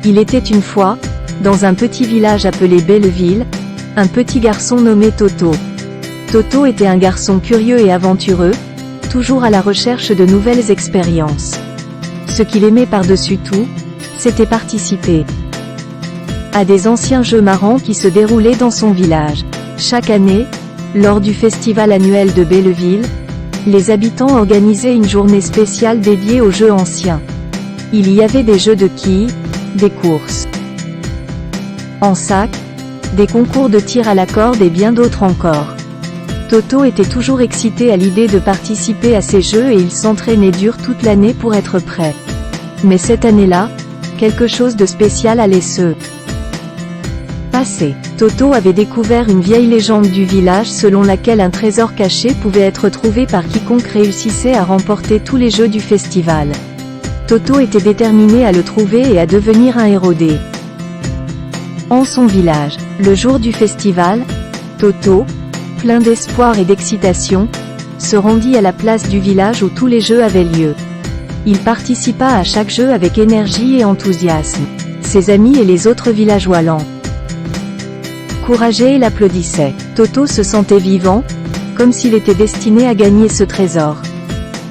Il était une fois, dans un petit village appelé Belleville, un petit garçon nommé Toto. Toto était un garçon curieux et aventureux, toujours à la recherche de nouvelles expériences. Ce qu'il aimait par-dessus tout, c'était participer à des anciens jeux marrants qui se déroulaient dans son village. Chaque année, lors du festival annuel de Belleville, les habitants organisaient une journée spéciale dédiée aux jeux anciens. Il y avait des jeux de quilles, des courses en sac, des concours de tir à la corde et bien d'autres encore. Toto était toujours excité à l'idée de participer à ces jeux et il s'entraînait dur toute l'année pour être prêt. Mais cette année-là, quelque chose de spécial allait se passer. Toto avait découvert une vieille légende du village selon laquelle un trésor caché pouvait être trouvé par quiconque réussissait à remporter tous les jeux du festival. Toto était déterminé à le trouver et à devenir un héros en son village. Le jour du festival, Toto, plein d'espoir et d'excitation, se rendit à la place du village où tous les jeux avaient lieu. Il participa à chaque jeu avec énergie et enthousiasme. Ses amis et les autres villageois l'encourageaient et l'applaudissaient. Toto se sentait vivant, comme s'il était destiné à gagner ce trésor.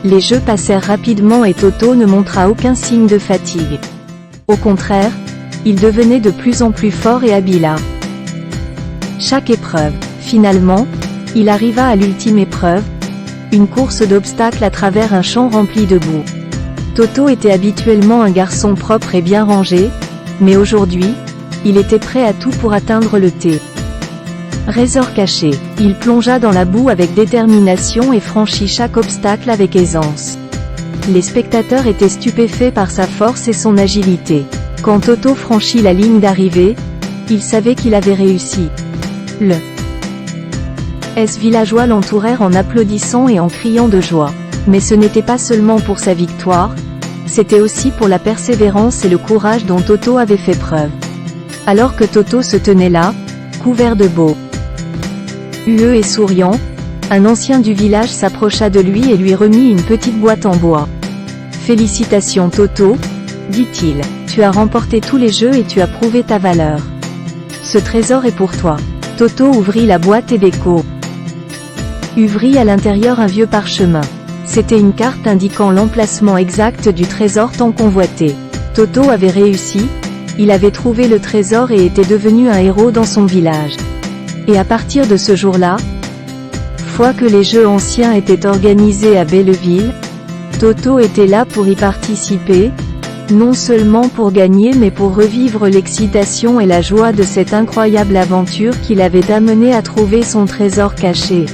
Les jeux passèrent rapidement et Toto ne montra aucun signe de fatigue. Au contraire, il devenait de plus en plus fort et habile à chaque épreuve. Finalement, il arriva à l'ultime épreuve, une course d'obstacles à travers un champ rempli de boue. Toto était habituellement un garçon propre et bien rangé, mais aujourd'hui, il était prêt à tout pour atteindre le trésor caché. Il plongea dans la boue avec détermination et franchit chaque obstacle avec aisance. Les spectateurs étaient stupéfaits par sa force et son agilité. Quand Toto franchit la ligne d'arrivée, il savait qu'il avait réussi. Les villageois l'entourèrent en applaudissant et en criant de joie. Mais ce n'était pas seulement pour sa victoire, c'était aussi pour la persévérance et le courage dont Toto avait fait preuve. Alors que Toto se tenait là, couvert de beaux yeux et souriant, un ancien du village s'approcha de lui et lui remit une petite boîte en bois. « Félicitations Toto », dit-il. « Tu as remporté tous les jeux et tu as prouvé ta valeur. Ce trésor est pour toi. » Toto ouvrit la boîte et découvrit à l'intérieur un vieux parchemin. C'était une carte indiquant l'emplacement exact du trésor tant convoité. Toto avait réussi, il avait trouvé le trésor et était devenu un héros dans son village. Et à partir de ce jour-là, fois que les jeux anciens étaient organisés à Belleville, Toto était là pour y participer, non seulement pour gagner mais pour revivre l'excitation et la joie de cette incroyable aventure qui l'avait amené à trouver son trésor caché.